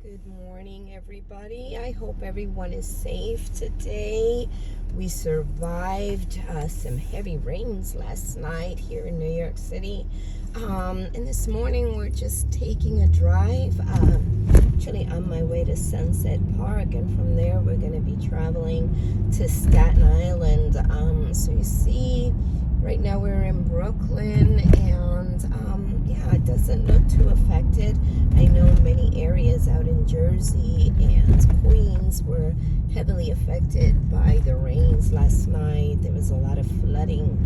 Good morning, everybody. I hope everyone is safe today. We survived some heavy rains last night here in New York City. And this morning we're just taking a drive. Actually on my way to Sunset Park, and from there we're going to be traveling to Staten Island. So you see, right now we're in Brooklyn, and yeah, it doesn't look too affected. I know many areas out in Jersey and Queens were heavily affected by the rains last night. There was a lot of flooding.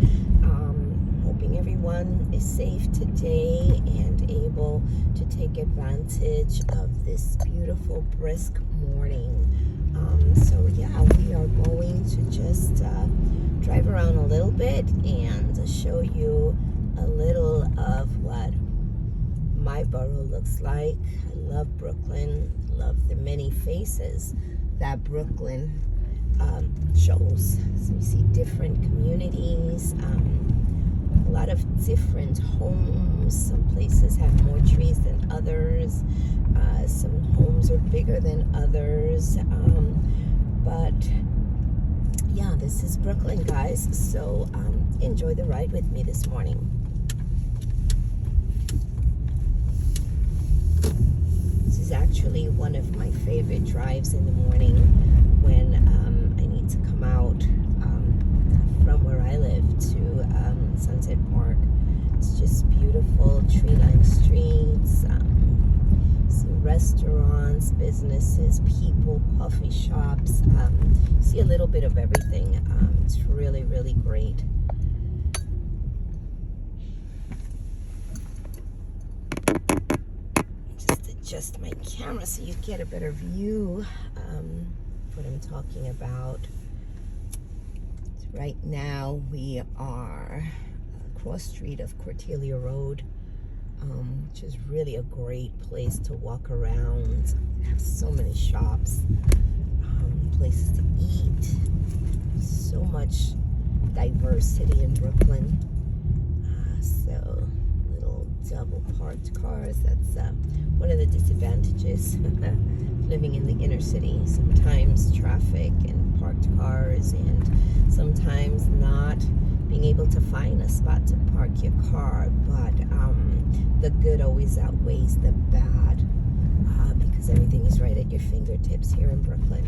Hoping everyone is safe today and able to take advantage of this beautiful brisk morning. So yeah, we are going to just drive around a little bit and show you a little of what my borough looks like. I love Brooklyn, love the many faces that Brooklyn shows. So you see different communities, a lot of different homes. Some places have more trees than others. Some homes are bigger than others. But yeah, this is Brooklyn, guys. So enjoy the ride with me this morning. This is actually one of my favorite drives in the morning when I need to come out from where I live to Sunset Park. It's just beautiful, tree-lined streets, some restaurants, businesses, people, coffee shops. See a little bit of everything. It's really, really great. Just adjust my camera so you get a better view of what I'm talking about. Right now we are cross street of Cordelia Road, which is really a great place to walk around. They have so many shops, places to eat, so much diversity in Brooklyn. So little double parked cars, that's one of the disadvantages living in the inner city. Sometimes traffic and parked cars, and sometimes not being able to find a spot to park your car. But the good always outweighs the bad, because everything is right at your fingertips here in Brooklyn.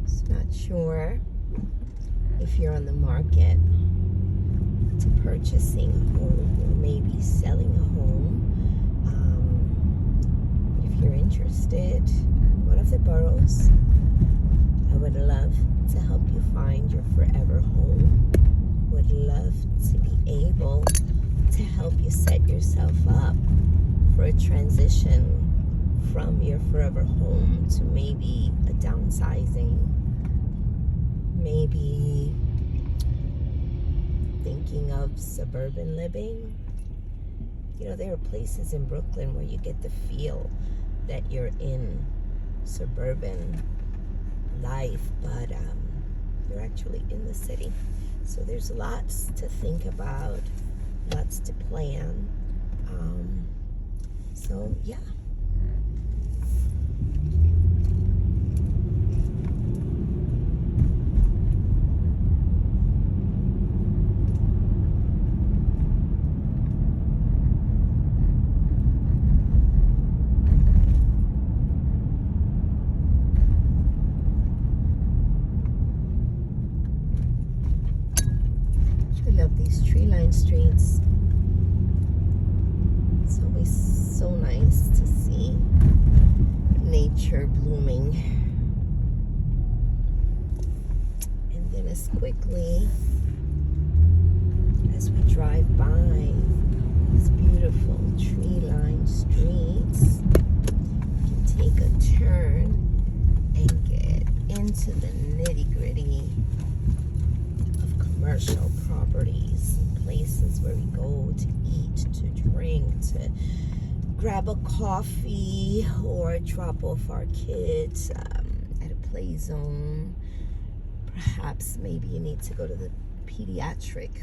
Just not sure if you're on the market to purchasing a home or maybe selling a home. If you're interested in one of the boroughs, I would love to help you find your forever home. Would love to be able to help you set yourself up for a transition from your forever home to maybe a downsizing, maybe thinking of suburban living. You know, there are places in Brooklyn where you get the feel that you're in suburban life, but you're actually in the city. So there's lots to think about, lots to plan. So yeah. Love these tree-lined streets. It's always so nice to see nature blooming. And then as quickly as we drive by these beautiful tree-lined streets, we can take a turn and get into the nitty-gritty commercial properties, places where we go to eat, to drink, to grab a coffee or drop off our kids at a play zone. Perhaps maybe you need to go to the pediatric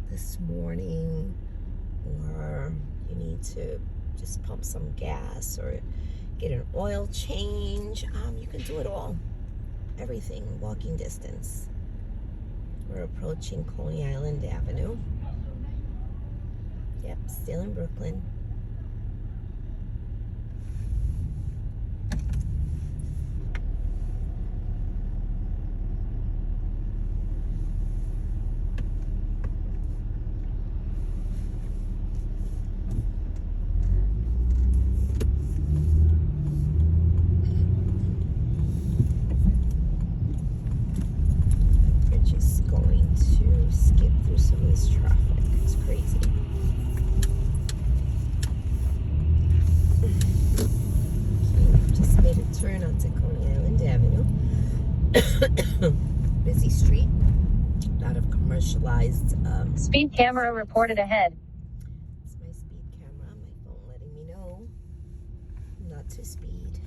this morning, or you need to just pump some gas or get an oil change, you can do it all. Everything, walking distance. We're approaching Coney Island Avenue. Yep, still in Brooklyn. Some of this traffic. It's crazy. Okay, just made a turn onto Coney Island Avenue. Busy street. A lot of commercialized. Speed camera reported ahead. It's my speed camera. My phone letting me know not to speed.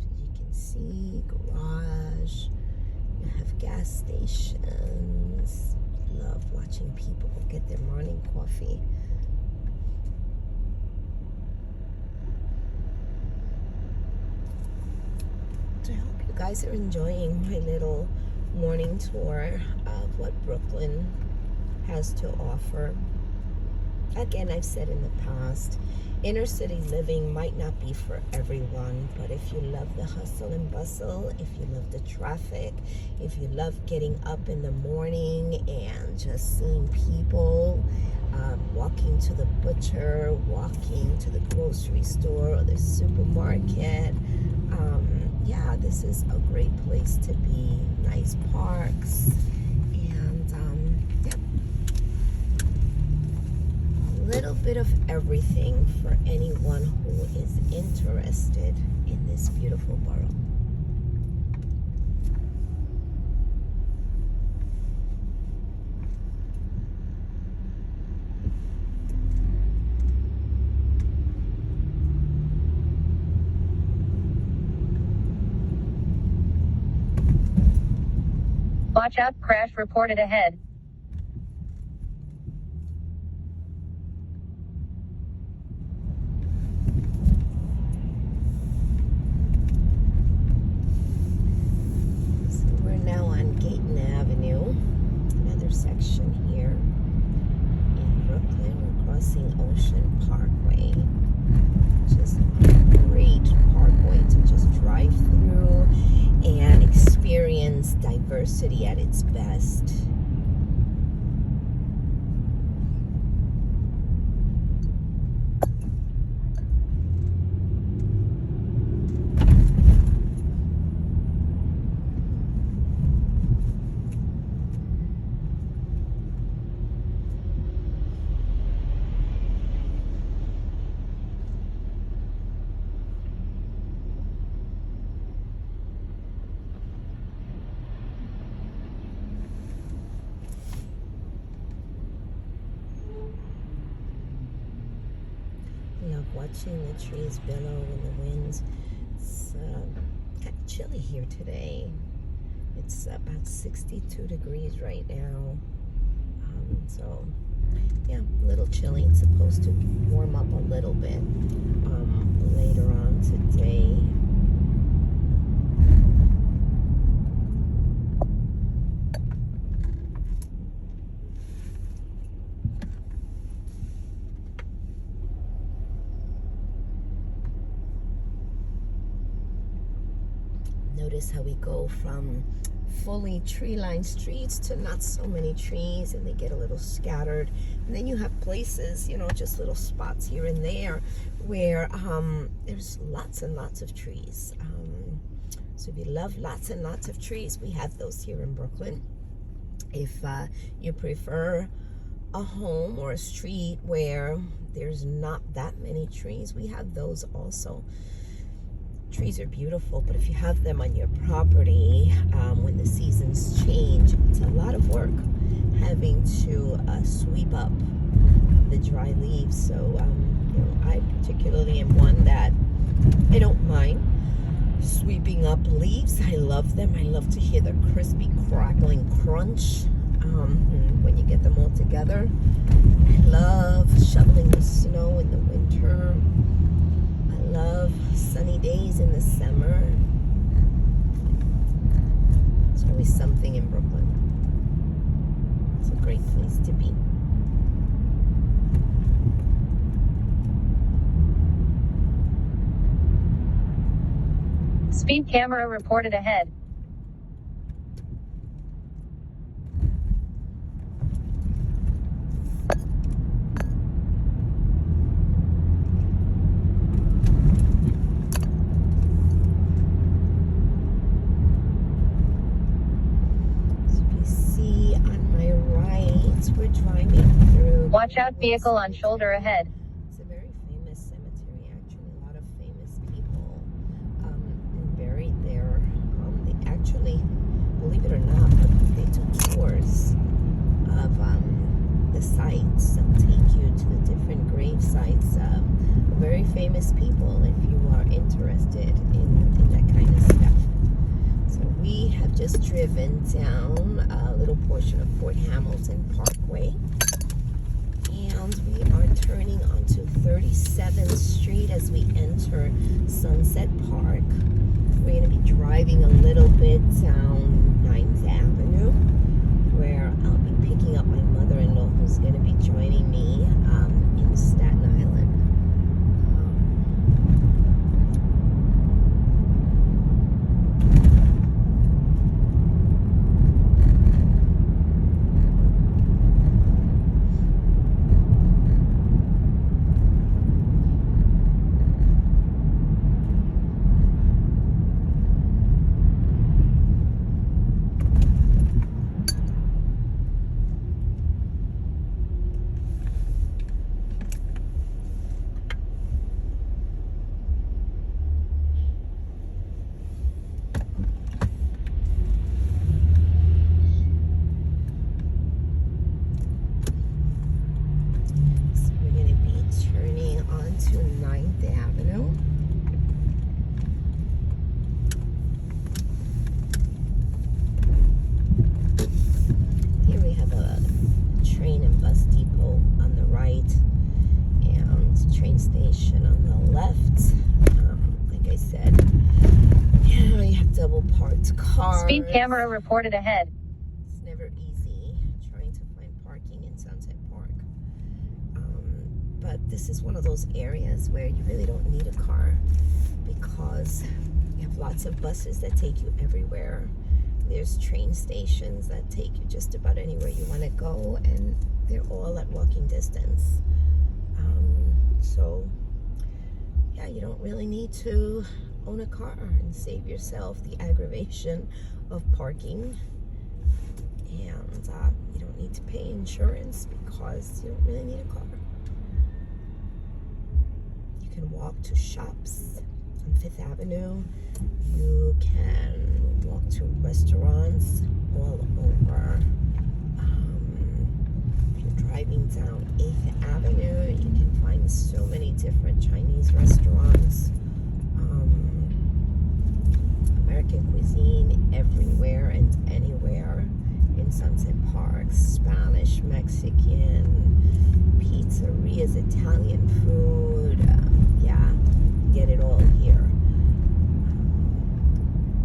As you can see, garage. You have gas stations. Love watching people get their morning coffee. So I hope you guys are enjoying my little morning tour of what Brooklyn has to offer. Again, I've said in the past, inner city living might not be for everyone, but if you love the hustle and bustle, if you love the traffic, if you love getting up in the morning and just seeing people, walking to the butcher, walking to the grocery store or the supermarket, yeah, this is a great place to be. Nice parks, and yeah. Little bit of everything for anyone who is interested in this beautiful borough. Watch out, crash reported ahead. Section here in Brooklyn. We're crossing Ocean Parkway, which is a great parkway to just drive through and experience diversity at its best. Love watching the trees billow in the winds. It's kind of chilly here today. It's about 62 degrees right now. So yeah, a little chilly. It's supposed to warm up a little bit later on today. Notice how we go from fully tree-lined streets to not so many trees, and they get a little scattered. And then you have places, you know, just little spots here and there where there's lots and lots of trees. So if you love lots and lots of trees, we have those here in Brooklyn. If you prefer a home or a street where there's not that many trees, we have those also. Trees are beautiful, but if you have them on your property, when the seasons change, it's a lot of work having to sweep up the dry leaves. So, you know, I particularly am one that I don't mind sweeping up leaves. I love them. I love to hear the crispy, crackling crunch. when you get them all together. I love shoveling the snow in the winter. I love sunny days in the summer. There's always something in Brooklyn. It's a great place to be. Speed camera reported ahead. We're driving through. Watch out, vehicle on shoulder ahead. It's a very famous cemetery, actually. A lot of famous people buried there. They actually, believe it or not, they took tours of the sites. They'll take you to the different grave sites of very famous people if you are interested in that kind of stuff. So we have just driven down a little portion of Fort Hamilton Parkway, and we are turning onto 37th Street as we enter Sunset Park. We're going to be driving a little bit down 9th Avenue, where I'll be picking up my mother-in-law, who's going to be joining me in Staten Island. To 9th Avenue. Here we have a train and bus depot on the right and train station on the left. Like I said, you have double parked cars. Speed camera reported ahead. It's never easy trying to find parking in Sunset Park. But this is one of those areas where you really don't need a car because you have lots of buses that take you everywhere. There's train stations that take you just about anywhere you want to go, and they're all at walking distance. So, yeah, you don't really need to own a car and save yourself the aggravation of parking. And you don't need to pay insurance because you don't really need a car. You can walk to shops on 5th Avenue. You can walk to restaurants all over. If you're driving down 8th Avenue, you can find so many different Chinese restaurants. American cuisine everywhere and anywhere in Sunset Park. Spanish, Mexican, pizzerias, Italian food. Yeah, get it all here.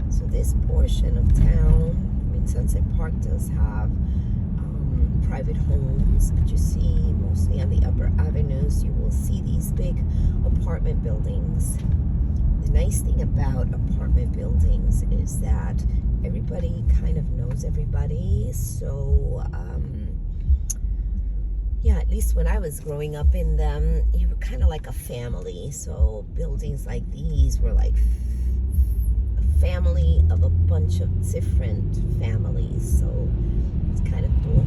So this portion of town, I mean, Sunset Park does have private homes, but you see mostly on the upper avenues, you will see these big apartment buildings. The nice thing about apartment buildings is that everybody kind of knows everybody. So, yeah, at least when I was growing up in them, you were kind of like a family. So buildings like these were like a family of a bunch of different families. So it's kind of cool.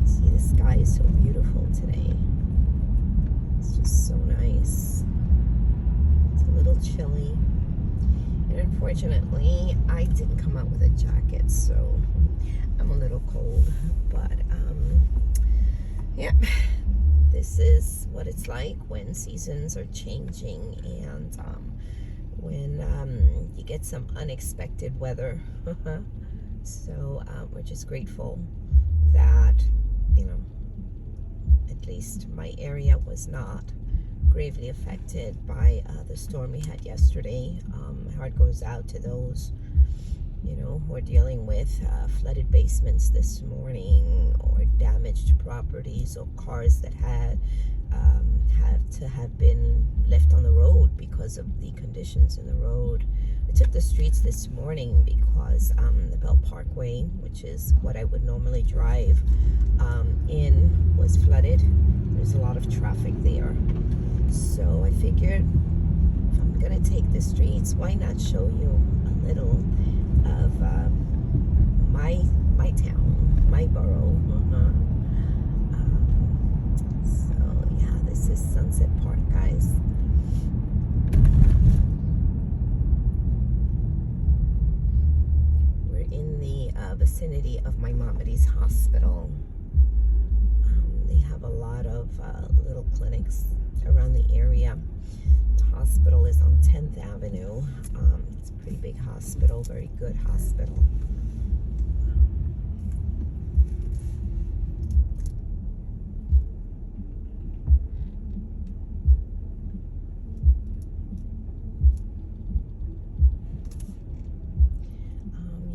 See, the sky is so beautiful today. It's just so nice. It's a little chilly. And unfortunately, I didn't come out with a jacket, so I'm a little cold. But, yeah, this is what it's like when seasons are changing and when he gets some unexpected weather. So we're just grateful that, you know, at least my area was not gravely affected by the storm we had yesterday. My heart goes out to those, you know, who are dealing with flooded basements this morning, or damaged properties, or cars that had to have been left on the road because of the conditions in the road. I took the streets this morning because the Bell Parkway, which is what I would normally drive in, was flooded. There's a lot of traffic there. So I figured, if I'm gonna take the streets, why not show you a little of my town, my borough. So yeah, this is Sunset Park, guys. We're in the vicinity of Maimonides Hospital. They have a lot of little clinics around the area. The hospital is on 10th Avenue. It's a pretty big hospital, very good hospital.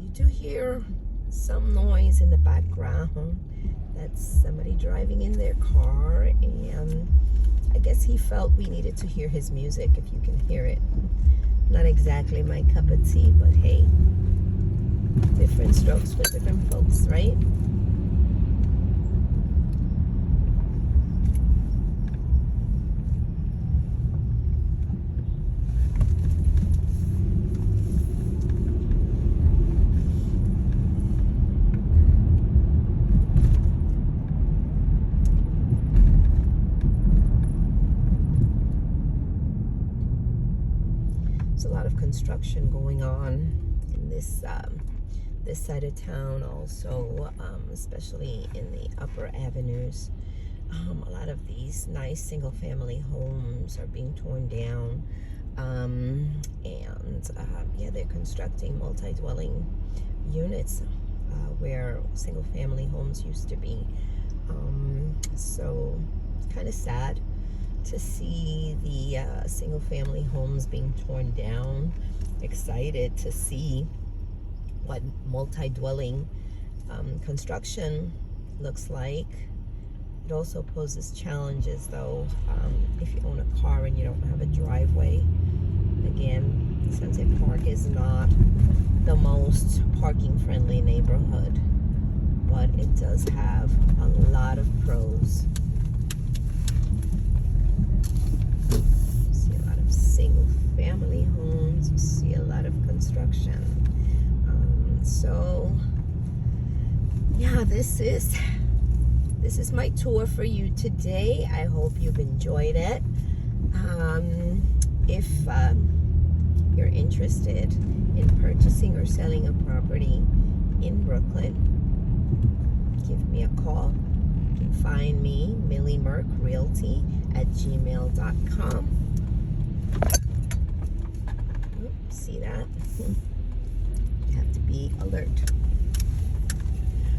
You do hear some noise in the background. That's somebody driving in their car, and I guess he felt we needed to hear his music, if you can hear it. Not exactly my cup of tea, but hey, different strokes for different folks, right? There's a lot of construction going on in this this side of town, also especially in the upper avenues. A lot of these nice single-family homes are being torn down, and yeah, they're constructing multi-dwelling units where single-family homes used to be. So it's kind of sad to see the single-family homes being torn down. Excited to see what multi-dwelling construction looks like. It also poses challenges, though, if you own a car and you don't have a driveway. Again, Sunset Park is not the most parking-friendly neighborhood, but it does have a lot of pros. You see a lot of single-family homes. You see a lot of construction. So, yeah, this is my tour for you today. I hope you've enjoyed it. If you're interested in purchasing or selling a property in Brooklyn, give me a call. You can find me, Millie Merck Realty, at gmail.com. See that? You have to be alert.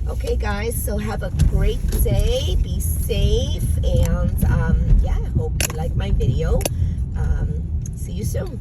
Okay, guys, so have a great day. Be safe, and yeah, I hope you like my video. See you soon.